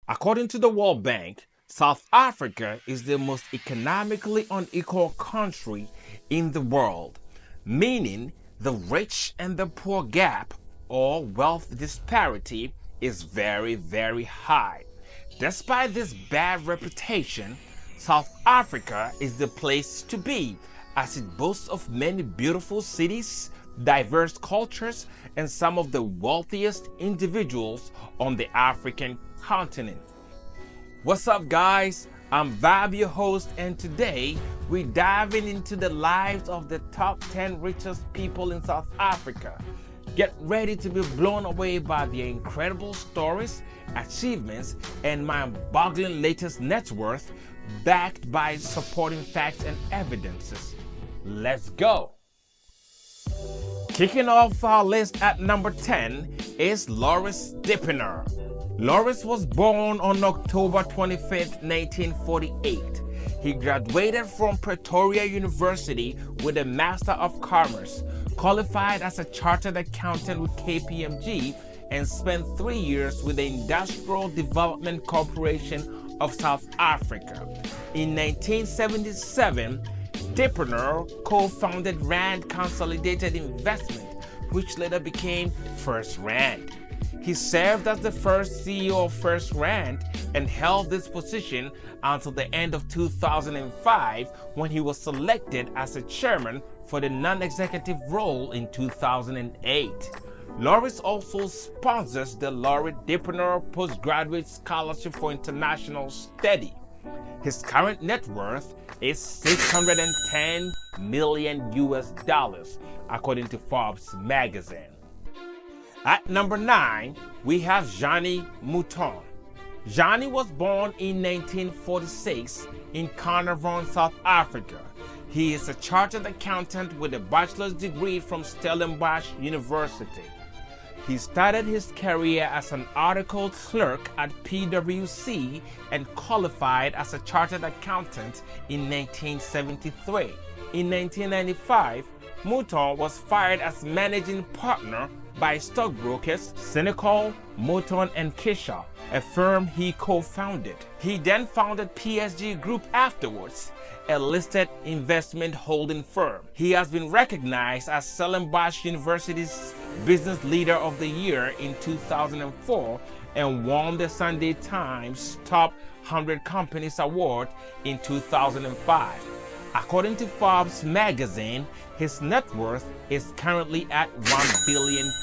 According to the World Bank, South Africa is the most economically unequal country in the world, meaning the rich and the poor gap or wealth disparity is very, very high. Despite this bad reputation, South Africa is the place to be as it boasts of many beautiful cities, diverse cultures, and some of the wealthiest individuals on the African continent. What's up, guys? I'm Vab, your host, and today we're diving into the lives of the top 10 richest people in South Africa. Get ready to be blown away by their incredible stories, achievements, and mind-boggling latest net worth, backed by supporting facts and evidences. Let's go! Kicking off our list at number 10 is Lauritz Dippenaar. Lauritz was born on October 25, 1948. He graduated from Pretoria University with a Master of Commerce, qualified as a chartered accountant with KPMG, and spent 3 years with the Industrial Development Corporation of South Africa. In 1977, Dippenaar co-founded Rand Consolidated Investment, which later became First Rand. He served as the first CEO of First Rand and held this position until the end of 2005, when he was selected as a chairman for the non-executive role in 2008. Lauritz also sponsors the Lauritz Dippenaar Postgraduate Scholarship for International Study. His current net worth is $610 million, according to Forbes magazine. At number 9, we have Jannie Mouton. Jannie was born in 1946 in Carnarvon, South Africa. He is a chartered accountant with a bachelor's degree from Stellenbosch University. He started his career as an articled clerk at PwC and qualified as a chartered accountant in 1973. In 1995, Mouton was fired as managing partner by stockbrokers Senekal, Mouton Kitshoff, a firm he co-founded. He then founded PSG Group afterwards, a listed investment holding firm. He has been recognized as Stellenbosch University's Business Leader of the Year in 2004 and won the Sunday Times Top 100 Companies Award in 2005. According to Forbes magazine, his net worth is currently at $1 billion.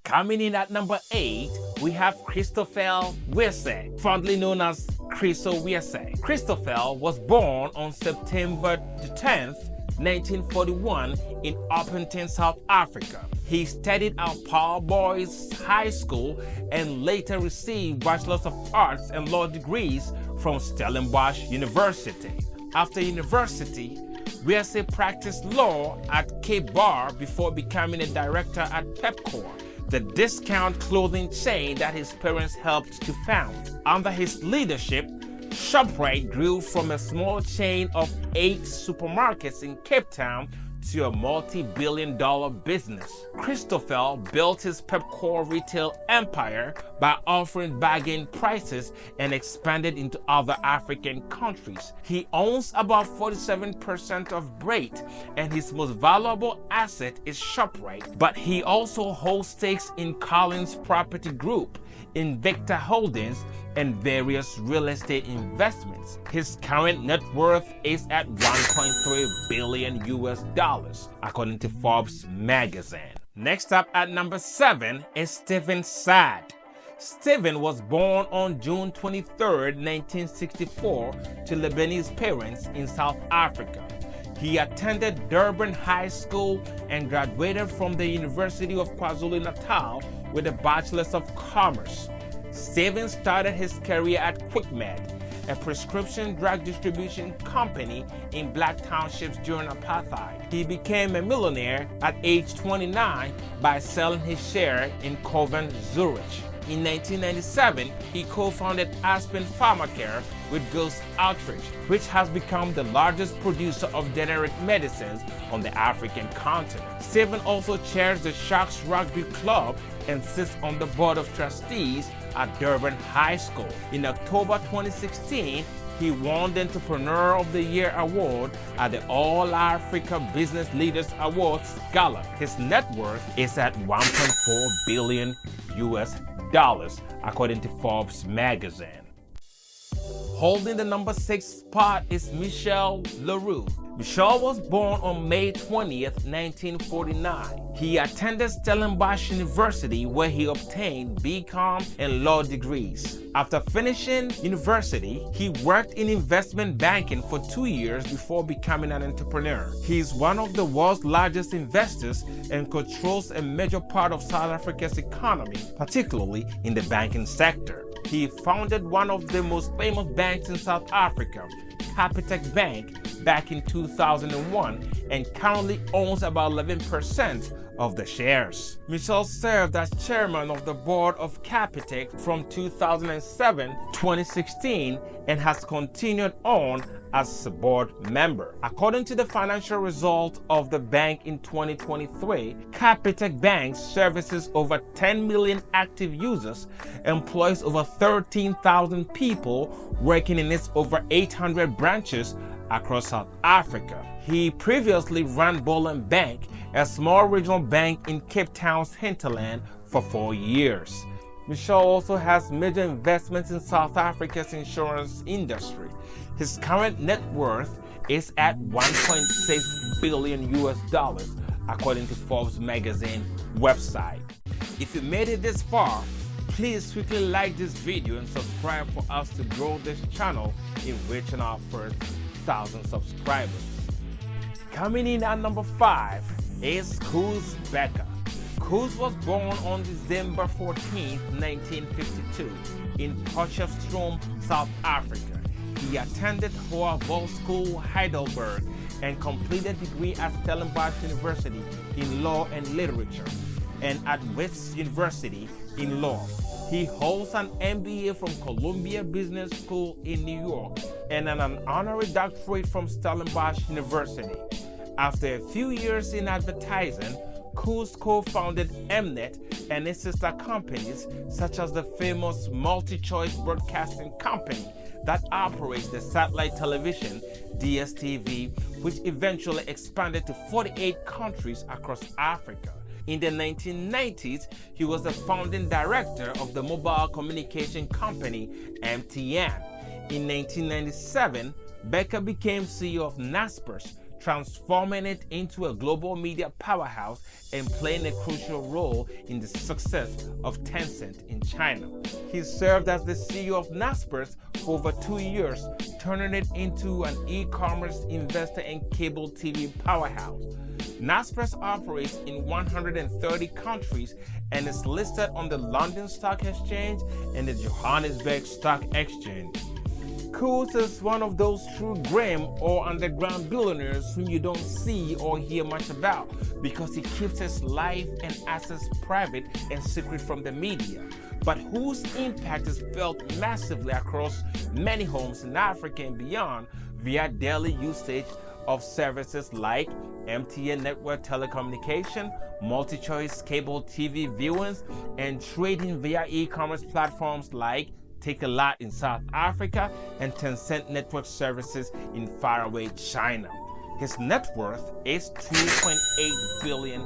Coming in at number 8, we have Christoffel Wiese, fondly known as Chriso Wiese. Christoffel was born on September 10th, 1941 in Upington, South Africa. He studied at Paul Boys High School and later received Bachelor's of Arts and Law degrees from Stellenbosch University. After university, Wiese practiced law at Cape Bar before becoming a director at Pepkor, the discount clothing chain that his parents helped to found. Under his leadership, Shoprite grew from a small chain of 8 supermarkets in Cape Town to a multi-billion-dollar business. Christoffel built his Pepkor retail empire by offering bargain prices and expanded into other African countries. He owns about 47% of Brait, and his most valuable asset is Shoprite, but he also holds stakes in Collins Property Group, Invicta Holdings, and various real estate investments. His current net worth is at $1.3 billion, according to Forbes magazine. Next up at number 7 is Stephen Saad. Stephen was born on June 23, 1964 to Lebanese parents in South Africa. He attended Durban High School and graduated from the University of KwaZulu-Natal with a Bachelor's of Commerce. Stephen started his career at Quickmed, a prescription drug distribution company in black townships during apartheid. He became a millionaire at age 29 by selling his share in Coven Zurich. In 1997, he co-founded Aspen Pharmacare with Gus Attridge, which has become the largest producer of generic medicines on the African continent. Stephen also chairs the Sharks Rugby Club and sits on the board of trustees at Durban High School. In October 2016, he won the Entrepreneur of the Year award at the All Africa Business Leaders Awards Gala. His net worth is at $1.4 billion according to Forbes magazine. Holding the number 6 spot is Michiel Le Roux. Michiel was born on May 20th, 1949. He attended Stellenbosch University where he obtained BCom and law degrees. After finishing university, he worked in investment banking for 2 years before becoming an entrepreneur. He is one of the world's largest investors and controls a major part of South Africa's economy, particularly in the banking sector. He founded one of the most famous banks in South Africa, Capitec Bank, back in 2001 and currently owns about 11% of the shares. Michiel served as chairman of the board of Capitec from 2007 to 2016 and has continued on as a board member. According to the financial result of the bank in 2023, Capitec Bank services over 10 million active users, employs over 13,000 people working in its over 800 branches across South Africa. He previously ran Boland Bank, a small regional bank in Cape Town's hinterland, for 4 years. Michiel also has major investments in South Africa's insurance industry. His current net worth is at $1.6 billion according to Forbes magazine website. If you made it this far, please quickly like this video and subscribe for us to grow this channel in reaching our first 1,000 subscribers. Coming in at number 5 is Koos Bekker. Koos was born on December 14, 1952 in Potchefstroom, South Africa. He attended Hoërskool School Heidelberg and completed a degree at Stellenbosch University in Law and Literature and at Wits University in Law. He holds an MBA from Columbia Business School in New York and an honorary doctorate from Stellenbosch University. After a few years in advertising, Koos co-founded Mnet and its sister companies such as the famous MultiChoice Broadcasting Company that operates the satellite television DSTV, which eventually expanded to 48 countries across Africa. In the 1990s, he was the founding director of the mobile communication company MTN. In 1997, Bekker became CEO of Naspers, transforming it into a global media powerhouse and playing a crucial role in the success of Tencent in China. He served as the CEO of Naspers for over 2 years, turning it into an e-commerce investor and cable TV powerhouse. Naspers operates in 130 countries and is listed on the London Stock Exchange and the Johannesburg Stock Exchange. Koos is one of those true grim or underground billionaires whom you don't see or hear much about because he keeps his life and assets private and secret from the media, but whose impact is felt massively across many homes in Africa and beyond via daily usage of services like MTN network telecommunication, MultiChoice cable TV viewings, and trading via e-commerce platforms like Takealot in South Africa and Tencent network services in faraway China. His net worth is $2.8 billion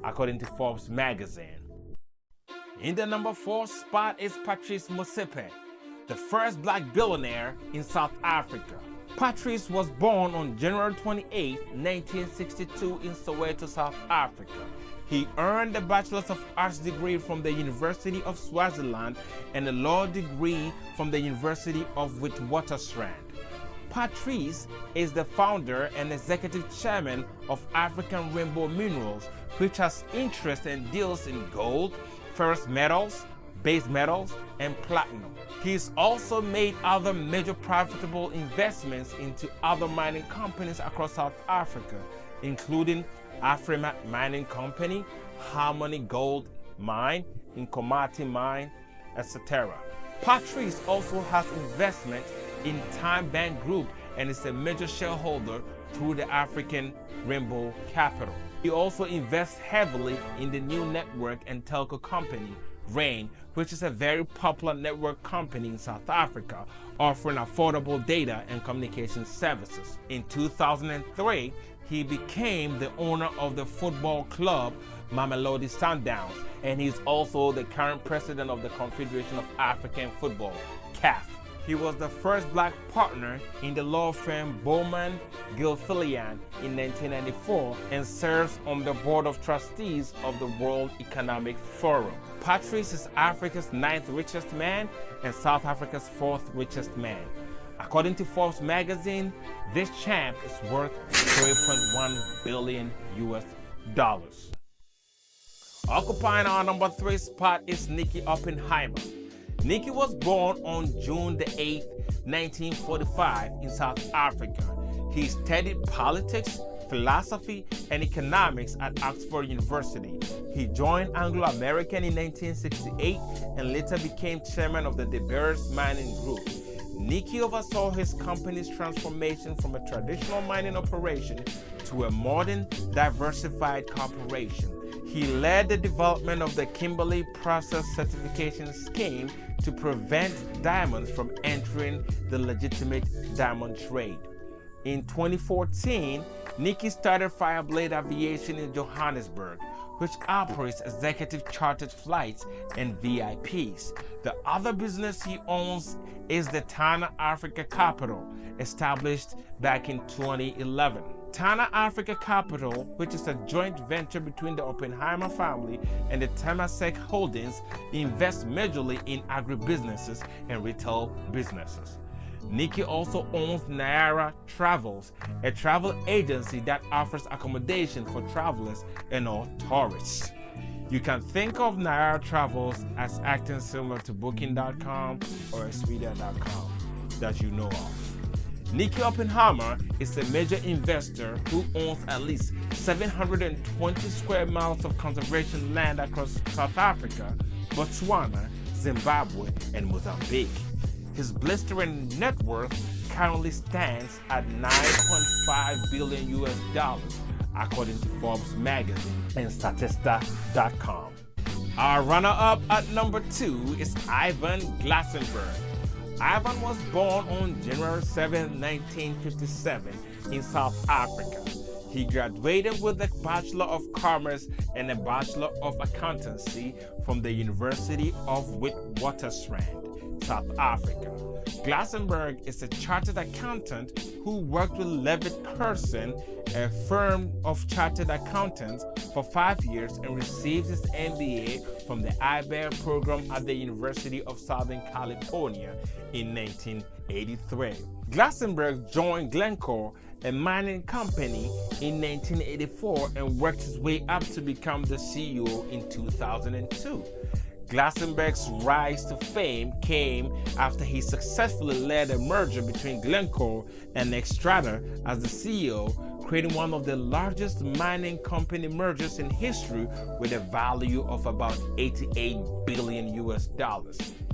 according to Forbes magazine. In the number 4 spot is Patrice Motsepe, the first black billionaire in South Africa. Patrice was born on January 28, 1962 in Soweto, South Africa. He earned a Bachelor of Arts degree from the University of Swaziland and a law degree from the University of Witwatersrand. Patrice is the founder and executive chairman of African Rainbow Minerals, which has interest and deals in gold, ferrous metals, base metals, and platinum. He's also made other major profitable investments into other mining companies across South Africa, including Afrimat Mining Company, Harmony Gold Mine, in Komati Mine, etc. Patrice also has investment in Timecodes Group and is a major shareholder through the African Rainbow Capital. He also invests heavily in the new network and telco company, Rain, which is a very popular network company in South Africa, offering affordable data and communication services. In 2003, he became the owner of the football club Mamelodi Sundowns, and he's also the current president of the Confederation of African Football, CAF. He was the first black partner in the law firm Bowman Gilfillian in 1994 and serves on the board of trustees of the World Economic Forum. Patrice is Africa's 9th richest man and South Africa's 4th richest man. According to Forbes magazine, this champ is worth $3.1 billion US. Occupying our number 3 spot is Nicky Oppenheimer. Nicky was born on June the 8th, 1945 in South Africa. He studied politics, philosophy, and economics at Oxford University. He joined Anglo-American in 1968 and later became chairman of the De Beers Mining Group. Nicky oversaw his company's transformation from a traditional mining operation to a modern, diversified corporation. He led the development of the Kimberley Process Certification Scheme to prevent diamonds from entering the legitimate diamond trade. In 2014, Nicky started Fireblade Aviation in Johannesburg, which operates executive chartered flights and VIPs. The other business he owns is the Tana Africa Capital, established back in 2011. Tana Africa Capital, which is a joint venture between the Oppenheimer family and the Temasek Holdings, invests majorly in agribusinesses and retail businesses. Nicky also owns Naira Travels, a travel agency that offers accommodation for travelers and all tourists. You can think of Naira Travels as acting similar to Booking.com or Expedia.com that you know of. Nicky Oppenheimer is a major investor who owns at least 720 square miles of conservation land across South Africa, Botswana, Zimbabwe, and Mozambique. His blistering net worth currently stands at $9.5 billion US, according to Forbes magazine and Statista.com. Our runner-up at number 2 is Ivan Glasenberg. Ivan was born on January 7, 1957 in South Africa. He graduated with a Bachelor of Commerce and a Bachelor of Accountancy from the University of Witwatersrand, South Africa. Glasenberg is a chartered accountant who worked with Levitt Curson, a firm of chartered accountants, for 5 years and received his MBA from the IBER program at the University of Southern California in 1983. Glasenberg joined Glencore, a mining company, in 1984 and worked his way up to become the CEO in 2002. Glasenberg's rise to fame came after he successfully led a merger between Glencore and Xstrata as the CEO, creating one of the largest mining company mergers in history with a value of about $88 billion US.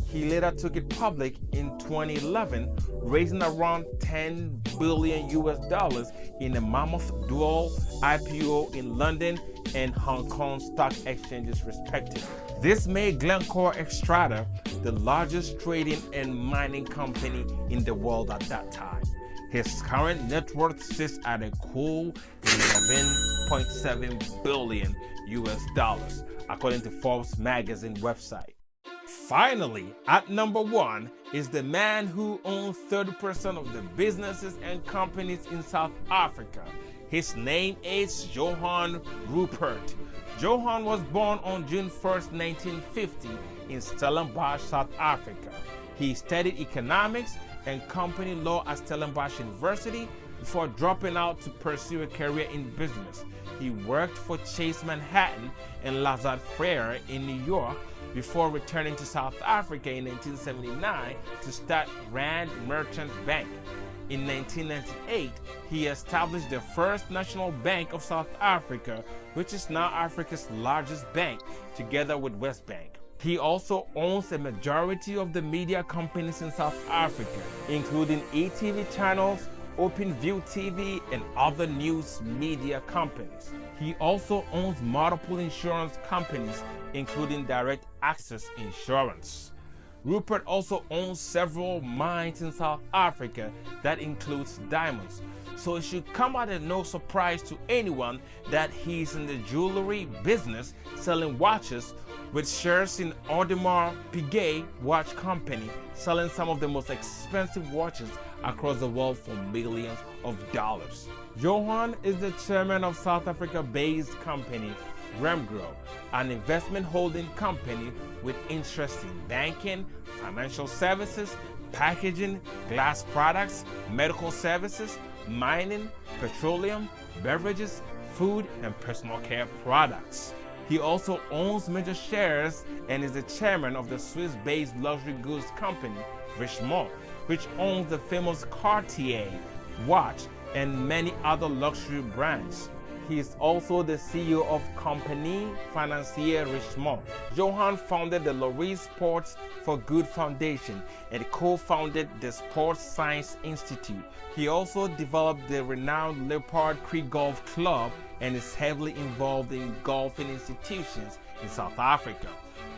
He later took it public in 2011, raising around $10 billion US in a mammoth dual IPO in London and Hong Kong stock exchanges respectively. This made Glencore Xstrata the largest trading and mining company in the world at that time. His current net worth sits at a cool $11.7 billion US, according to Forbes magazine website. Finally, at number 1 is the man who owns 30% of the businesses and companies in South Africa. His name is Johann Rupert. Johann was born on June 1st, 1950 in Stellenbosch, South Africa. He studied economics and company law at Stellenbosch University before dropping out to pursue a career in business. He worked for Chase Manhattan and Lazard Frere in New York before returning to South Africa in 1979 to start Rand Merchant Bank. In 1998, he established the First National Bank of South Africa, which is now Africa's largest bank, together with West Bank. He also owns a majority of the media companies in South Africa, including ETV channels, OpenView TV, and other news media companies. He also owns multiple insurance companies, including Direct Access Insurance. Rupert also owns several mines in South Africa that includes diamonds. So it should come as no surprise to anyone that he's in the jewelry business selling watches with shares in Audemars Piguet Watch Company, selling some of the most expensive watches across the world for millions of dollars. Johann is the chairman of South Africa-based company Remgro, an investment holding company with interest in banking, financial services, packaging, glass products, medical services, mining, petroleum, beverages, food, and personal care products. He also owns major shares and is the chairman of the Swiss-based luxury goods company Richest, which owns the famous Cartier watch and many other luxury brands. He is also the CEO of Compagnie Financière Richemont. Johann founded the Lauritz Sports for Good Foundation and co-founded the Sports Science Institute. He also developed the renowned Leopard Creek Golf Club and is heavily involved in golfing institutions in South Africa.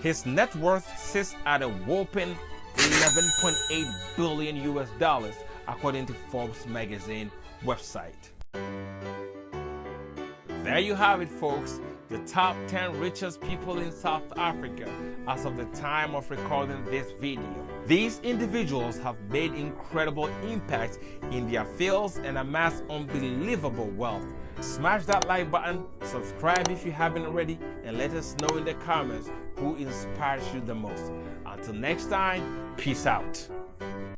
His net worth sits at a whopping $11.8 billion according to Forbes magazine website. There you have it, folks, the top 10 richest people in South Africa as of the time of recording this video. These individuals have made incredible impact in their fields and amassed unbelievable wealth. Smash that like button, subscribe if you haven't already, and let us know in the comments who inspires you the most. Until next time, peace out.